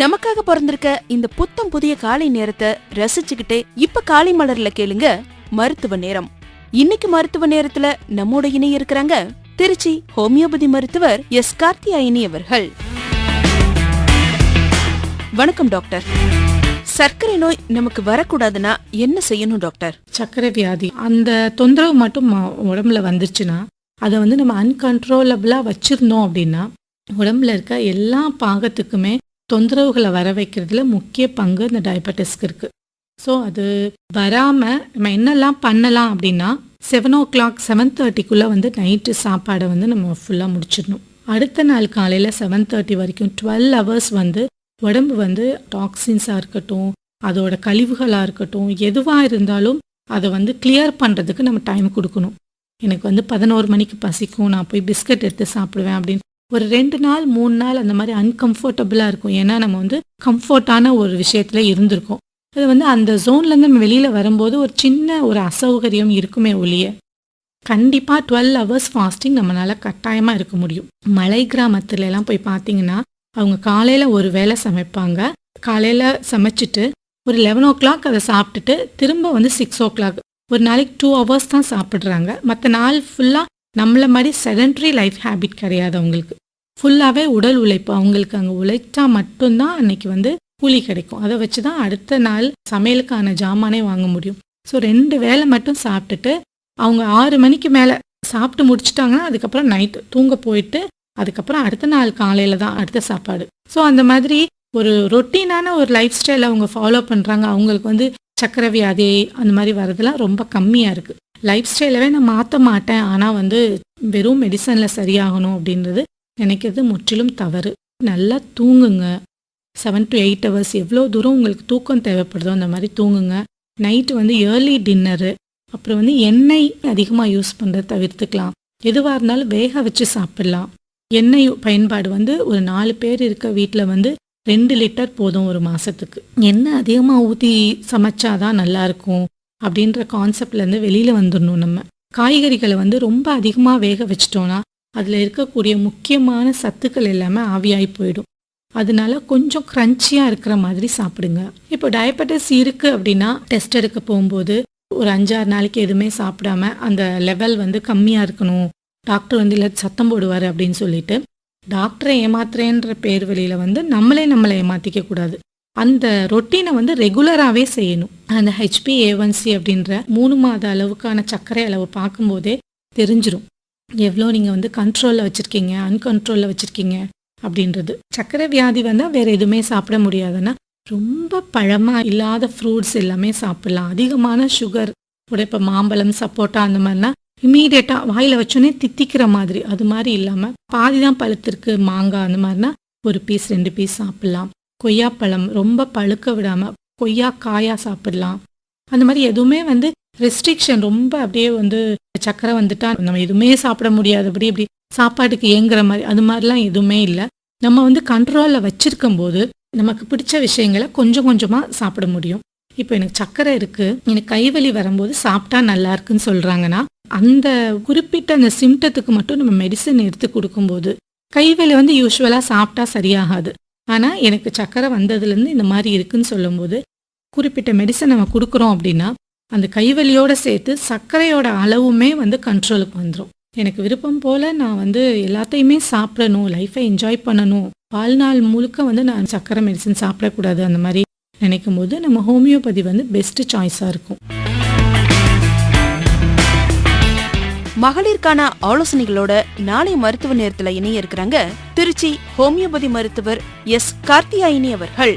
நமக்காக பிறந்திருக்க இந்த புத்தம் புதிய காலை நேரத்தை ரசிச்சுக்கிட்டே இப்ப காலை மலர்ல கேளுங்க மருத்துவ நேரம். இன்னைக்கு மருத்துவ நேரத்துல நம்மோட இணைய இருக்கிறாங்க திருச்சி ஹோமியோபதி மருத்துவர் எஸ் கார்த்தியாயினி அவர்கள். வணக்கம் டாக்டர். சர்க்கரை நோய் நமக்கு வரக்கூடாதுன்னா என்ன செய்யணும் டாக்டர்? சர்க்கரை வியாதி அந்த தொந்தரவு மட்டும் உடம்புல வந்துருச்சுன்னா அதை நம்ம அன்கன்ட்ரோலபிளா வச்சிருந்தோம் அப்படின்னா உடம்புல இருக்க எல்லா பாகத்துக்குமே தொந்தரவுகளை வர வைக்கிறதுல முக்கிய பங்கு இந்த டயபெட்டிஸ்க்கு இருக்கு. ஸோ அது வராமல் நம்ம என்னெல்லாம் பண்ணலாம் அப்படின்னா 7:00 7:30 நைட்டு சாப்பாடை நம்ம ஃபுல்லாக முடிச்சிடணும். அடுத்த நாள் காலையில் 7:30 வரைக்கும் 12 hours உடம்பு டாக்ஸின்ஸாக இருக்கட்டும், அதோட கழிவுகளாக இருக்கட்டும், எதுவாக இருந்தாலும் அதை கிளியர் பண்ணுறதுக்கு நம்ம டைம் கொடுக்கணும். எனக்கு 11 மணிக்கு பசிக்கும், நான் போய் பிஸ்கட் எடுத்து சாப்பிடுவேன் அப்படின்னு ஒரு 2 நாள் 3 நாள் அந்த மாதிரி அன்கம்ஃபர்டபுளாக இருக்கும். ஏன்னா நம்ம கம்ஃபர்டான ஒரு விஷயத்தில் இருந்திருக்கோம். அது அந்த ஜோன்லேருந்து நம்ம வெளியில் வரும்போது ஒரு சின்ன ஒரு அசௌகரியம் இருக்குமே ஒழிய கண்டிப்பாக 12 hours ஃபாஸ்டிங் நம்மளால் கட்டாயமாக இருக்க முடியும். மலை கிராமத்துல எல்லாம் போய் பார்த்தீங்கன்னா அவங்க காலையில் ஒரு வேளை சமைப்பாங்க. காலையில் சமைச்சிட்டு ஒரு 11:00 அதை சாப்பிட்டுட்டு திரும்ப 6:00 ஒரு நாளைக்கு 2 hours தான் சாப்பிட்றாங்க. மற்ற நாள் ஃபுல்லாக நம்மள மாதிரி செடன்ட்ரி லைஃப் ஹேபிட் கிடையாது. அவங்களுக்கு ஃபுல்லாகவே உடல் உழைப்பு. அவங்களுக்கு அங்கே உழைச்சா மட்டும்தான் அன்னைக்கு கூலி கிடைக்கும். அதை வச்சு தான் அடுத்த நாள் சமையலுக்கான ஜாமானே வாங்க முடியும். ஸோ 2 வேளை மட்டும் சாப்பிட்டுட்டு அவங்க 6 மணிக்கு மேலே சாப்பிட்டு முடிச்சுட்டாங்கன்னா அதுக்கப்புறம் நைட்டு தூங்க போயிட்டு அதுக்கப்புறம் அடுத்த நாள் காலையில் தான் அடுத்த சாப்பாடு. ஸோ அந்த மாதிரி ஒரு ரொட்டீனான ஒரு லைஃப் ஸ்டைல் அவங்க ஃபாலோ பண்ணுறாங்க. அவங்களுக்கு சக்கரை வியாதி அந்த மாதிரி வரதெல்லாம் ரொம்ப கம்மியாக இருக்குது. லைஃப் ஸ்டைலவே நான் மாற்ற மாட்டேன், ஆனால் வெறும் மெடிசனில் சரியாகணும் அப்படின்றது நினைக்கிறது முற்றிலும் தவறு. நல்லா தூங்குங்க. 7 to 8 hours எவ்வளோ தூரம் உங்களுக்கு தூக்கம் தேவைப்படுதோ அந்த மாதிரி தூங்குங்க. நைட்டு ஏர்லி டின்னரு, அப்புறம் எண்ணெய் அதிகமாக யூஸ் பண்ணுறத தவிர்த்துக்கலாம். எதுவாக இருந்தாலும் வேக வச்சு சாப்பிடலாம். எண்ணெய் பயன்பாடு ஒரு 4 பேர் இருக்க வீட்டில் 2 லிட்டர் போதும் ஒரு மாதத்துக்கு. எண்ணெய் அதிகமாக ஊற்றி சமைச்சாதான் நல்லாயிருக்கும் அப்படின்ற கான்செப்ட்லேருந்து வெளியில் வந்துடணும். நம்ம காய்கறிகளை ரொம்ப அதிகமாக வேக வச்சிட்டோன்னா அதில் இருக்கக்கூடிய முக்கியமான சத்துக்கள் எல்லாமே ஆவியாகி போயிடும். அதனால கொஞ்சம் க்ரன்ச்சியாக இருக்கிற மாதிரி சாப்பிடுங்க. இப்போ டயபெட்டிஸ் இருக்குது அப்படின்னா டெஸ்ட் எடுக்க போகும்போது ஒரு 5-6 நாளைக்கு எதுவுமே சாப்பிடாம அந்த லெவல் கம்மியாக இருக்கணும், டாக்டர் இல்லை சத்தம் போடுவார் அப்படின்னு சொல்லிட்டு டாக்டரை ஏமாத்துறேன்ற பேர் வழியில் நம்மளை ஏமாற்றிக்க கூடாது. அந்த ரொட்டீனை ரெகுலராகவே செய்யணும். அந்த HbA1c அப்படின்ற 3 மாத அளவுக்கான சர்க்கரை அளவு பார்க்கும்போதே தெரிஞ்சிடும் எவ்வளோ நீங்கள் கண்ட்ரோலில் வச்சுருக்கீங்க, அன்கண்ட்ரோலில் வச்சுருக்கீங்க அப்படின்றது. சர்க்கரை வியாதி வந்தால் வேறு எதுவுமே சாப்பிட முடியாதுன்னா ரொம்ப பழமாக இல்லாத ஃப்ரூட்ஸ் எல்லாமே சாப்பிட்லாம். அதிகமான சுகர் கூட இப்போ மாம்பழம், சப்போட்டா அந்த மாதிரினா இம்மீடியட்டாக வாயில் வச்சோன்னே தித்திக்கிற மாதிரி அது மாதிரி இல்லாமல் பாதி தான் பழுத்திருக்கு மாங்காய் அந்த மாதிரினா ஒரு பீஸ் 2 பீஸ் சாப்பிட்லாம். கொய்யாப்பழம் ரொம்ப பழுக்க விடாமல் கொய்யா காயாக சாப்பிடலாம். அந்த மாதிரி எதுவுமே ரெஸ்ட்ரிக்ஷன் ரொம்ப அப்படியே சக்கரை வந்துட்டா நம்ம எதுவுமே சாப்பிட முடியாதபடி இப்படி சாப்பாட்டுக்கு ஏங்குற மாதிரி அது மாதிரிலாம் எதுவுமே இல்லை. நம்ம கண்ட்ரோலில் வச்சிருக்கும் போது நமக்கு பிடிச்ச விஷயங்களை கொஞ்சம் கொஞ்சமாக சாப்பிட முடியும். இப்போ எனக்கு சக்கரை இருக்குது, எனக்கு கைவலி வரும்போது சாப்பிட்டா நல்லா இருக்குன்னு சொல்கிறாங்கன்னா அந்த குறிப்பிட்ட அந்த சிம்டத்துக்கு மட்டும் நம்ம மெடிசன் எடுத்து கொடுக்கும்போது கைவலி யூஸ்வலாக சாப்பிட்டா சரியாகாது. ஆனால் எனக்கு சக்கரை வந்ததுலேருந்து இந்த மாதிரி இருக்குன்னு சொல்லும்போது குறிப்பிட்ட மெடிசன் நம்ம கொடுக்குறோம் அப்படின்னா அந்த கைவலியோடு சேர்த்து சர்க்கரையோட அளவுமே கண்ட்ரோலுக்கு வந்துடும். எனக்கு விருப்பம் போல் நான் எல்லாத்தையுமே சாப்பிடணும், லைஃப்பை என்ஜாய் பண்ணணும், வாழ்நாள் முழுக்க நான் சர்க்கரை மெடிசன் சாப்பிடக்கூடாது அந்த மாதிரி நினைக்கும் போது நம்ம ஹோமியோபதி பெஸ்ட் சாய்ஸாக இருக்கும். மகளிருக்கான ஆலோசனைகளோட நாளை மருத்துவ நேரத்துல இணைய இருக்கிறாங்க திருச்சி ஹோமியோபதி மருத்துவர் எஸ் கார்த்தியாயினி அவர்கள்.